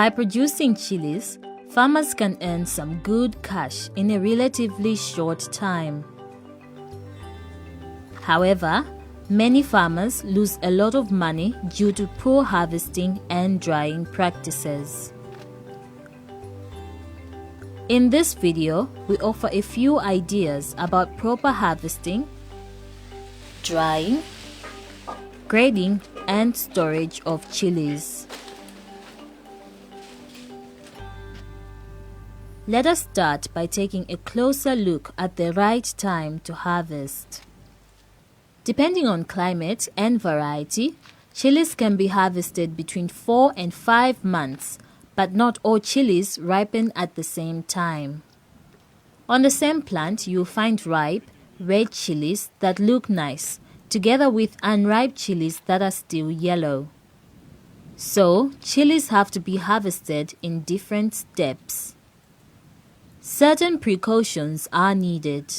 By producing chilies, farmers can earn some good cash in a relatively short time. However, many farmers lose a lot of money due to poor harvesting and drying practices. In this video, we offer a few ideas about proper harvesting, drying, grading, and storage of chilies. Let us start by taking a closer look at the right time to harvest. Depending on climate and variety, chilies can be harvested between 4 and 5 months, but not all chilies ripen at the same time. On the same plant, you'll find ripe, red chilies that look nice, together with unripe chilies that are still yellow. So, chilies have to be harvested in different steps. Certain precautions are needed.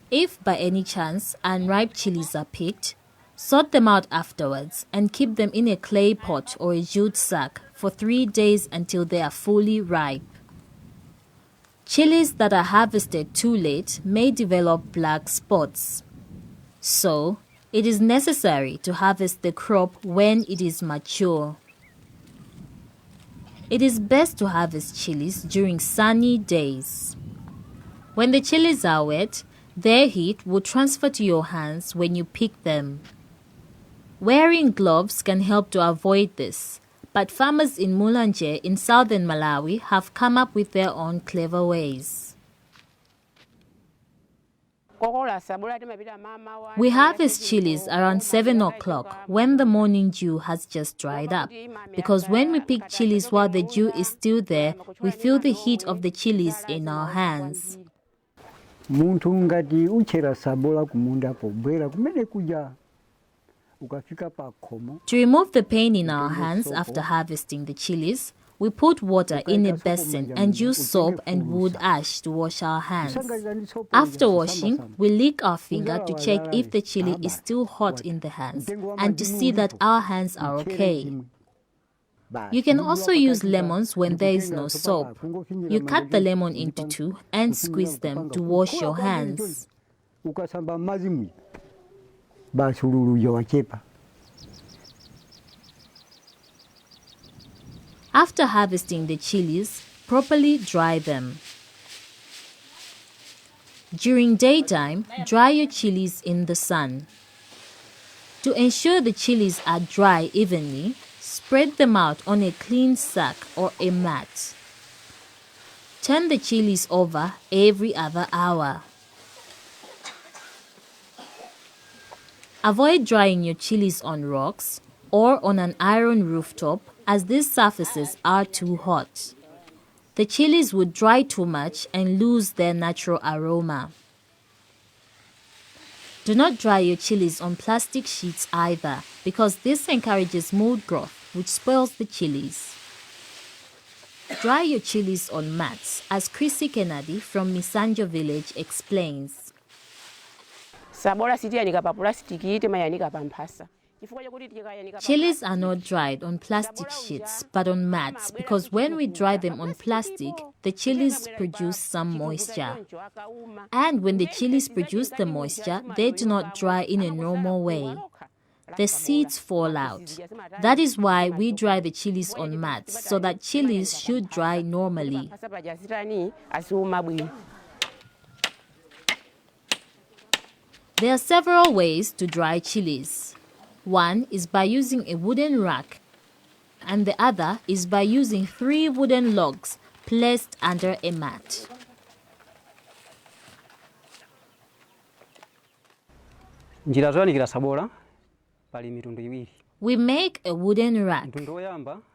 If by any chance unripe chilies are picked, sort them out afterwards and keep them in a clay pot or a jute sack for 3 days until they are fully ripe. Chilies that are harvested too late may develop black spots. So, it is necessary to harvest the crop when it is mature. It is best to harvest chilies during sunny days. When the chilies are wet, their heat will transfer to your hands when you pick them. Wearing gloves can help to avoid this, but farmers in Mulanje in southern Malawi have come up with their own clever ways. We harvest chilies around 7 o'clock when the morning dew has just dried up, because when we pick chilies while the dew is still there, we feel the heat of the chilies in our hands. To remove the pain in our hands after harvesting the chilies, we put water in a basin and use soap and wood ash to wash our hands. After washing, we lick our finger to check if the chili is still hot in the hands and to see that our hands are okay. You can also use lemons when there is no soap. You cut the lemon into 2 and squeeze them to wash your hands. After harvesting the chilies, properly dry them. During daytime, dry your chilies in the sun. To ensure the chilies are dry evenly, spread them out on a clean sack or a mat. Turn the chilies over every other hour. Avoid drying your chilies on rocks or on an iron rooftop, as these surfaces are too hot. The chilies would dry too much and lose their natural aroma. Do not dry your chilies on plastic sheets either, because this encourages mold growth, which spoils the chilies. Dry your chilies on mats, as Chrissy Kennedy from Misanjo village explains. Chilies are not dried on plastic sheets but on mats, because when we dry them on plastic, the chilies produce some moisture. And when the chilies produce the moisture, they do not dry in a normal way. The seeds fall out. That is why we dry the chilies on mats, so that chilies should dry normally. There are several ways to dry chilies. One is by using a wooden rack, and the other is by using 3 wooden logs placed under a mat. We make a wooden rack.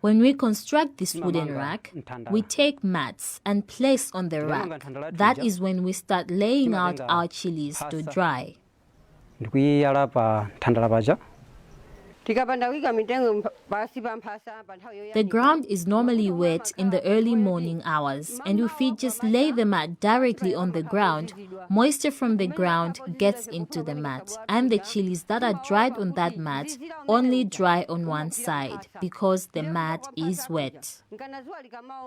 When we construct this wooden rack, we take mats and place on the rack. That is when we start laying out our chilies to dry. The ground is normally wet in the early morning hours, and if we just lay the mat directly on the ground, moisture from the ground gets into the mat, and the chilies that are dried on that mat only dry on one side because the mat is wet.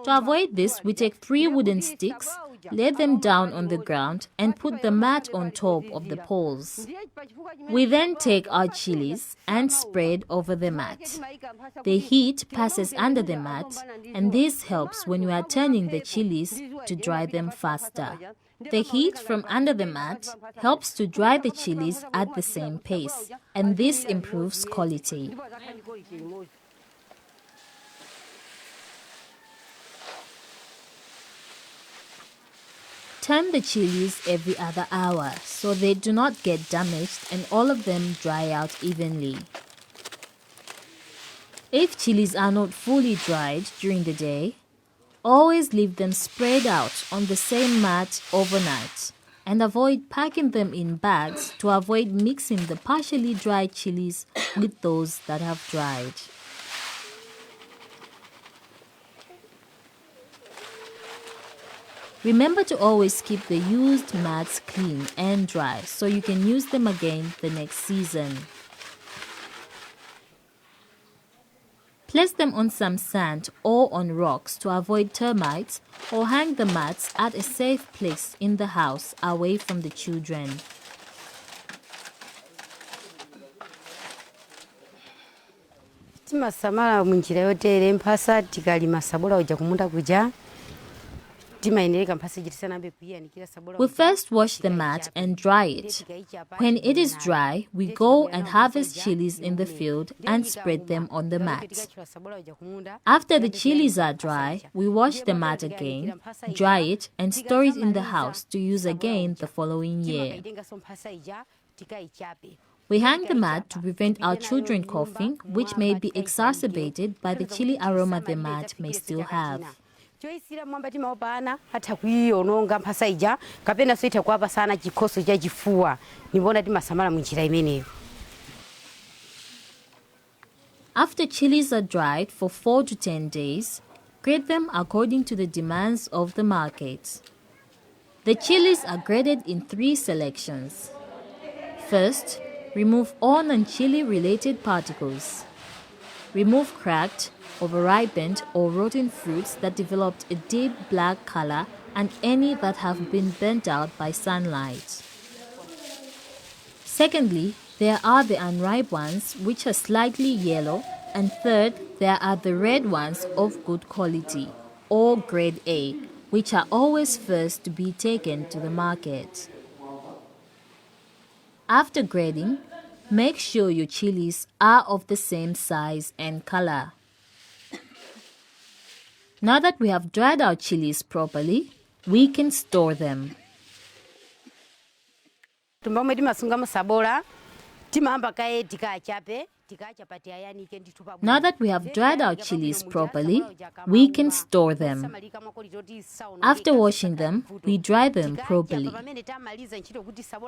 To avoid this, we take 3 wooden sticks, lay them down on the ground, and put the mat on top of the poles. We then take our chilies and spread over the mat. The heat passes under the mat, and this helps when we are turning the chilies to dry them faster. The heat from under the mat helps to dry the chilies at the same pace, and this improves quality. Turn the chilies every other hour so they do not get damaged and all of them dry out evenly. If chilies are not fully dried during the day, always leave them spread out on the same mat overnight and avoid packing them in bags to avoid mixing the partially dried chilies with those that have dried. Remember to always keep the used mats clean and dry so you can use them again the next season. Place them on some sand or on rocks to avoid termites, or hang the mats at a safe place in the house away from the children. Timasamala munjira yotere mpasa tikalima sabola uja kumunda kuja. We first wash the mat and dry it. When it is dry, we go and harvest chilies in the field and spread them on the mat. After the chilies are dry, we wash the mat again, dry it, and store it in the house to use again the following year. We hang the mat to prevent our children coughing, which may be exacerbated by the chili aroma the mat may still have. After chilies are dried for 4 to 10 days, grade them according to the demands of the market. The chilies are graded in 3 selections. First, remove all non-chili related particles. Remove cracked, overripened or rotten fruits that developed a deep black color and any that have been burnt out by sunlight. Secondly, there are the unripe ones which are slightly yellow, and third, there are the red ones of good quality, or grade A, which are always first to be taken to the market. After grading, make sure your chilies are of the same size and color. Now that we have dried our chilies properly, we can store them. Now that we have dried our chilies properly, we can store them. After washing them, we dry them properly.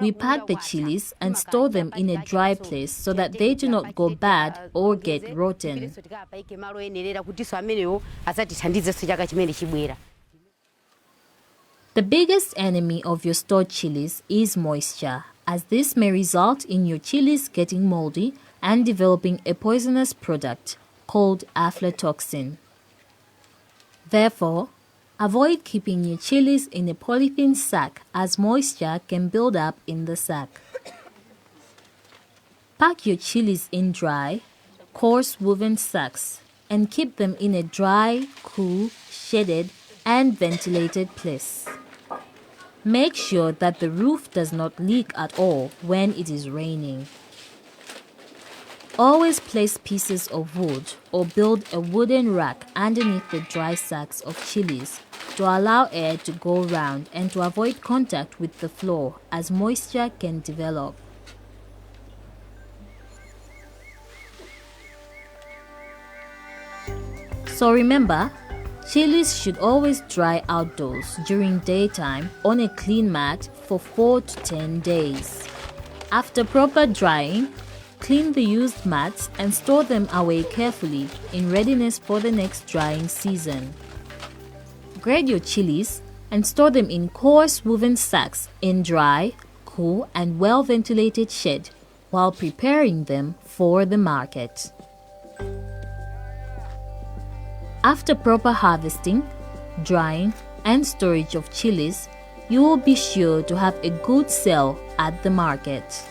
We pack the chilies and store them in a dry place so that they do not go bad or get rotten. The biggest enemy of your stored chilies is moisture, as this may result in your chilies getting moldy and developing a poisonous product called aflatoxin. Therefore, avoid keeping your chilies in a polythene sack as moisture can build up in the sack. Pack your chilies in dry, coarse woven sacks and keep them in a dry, cool, shaded and ventilated place. Make sure that the roof does not leak at all when it is raining. Always place pieces of wood or build a wooden rack underneath the dry sacks of chilies to allow air to go round and to avoid contact with the floor as moisture can develop. So remember, chilies should always dry outdoors during daytime on a clean mat for 4 to 10 days. After proper drying, clean the used mats and store them away carefully in readiness for the next drying season. Grade your chilies and store them in coarse woven sacks in dry, cool and well-ventilated shed while preparing them for the market. After proper harvesting, drying and storage of chilies, you will be sure to have a good sale at the market.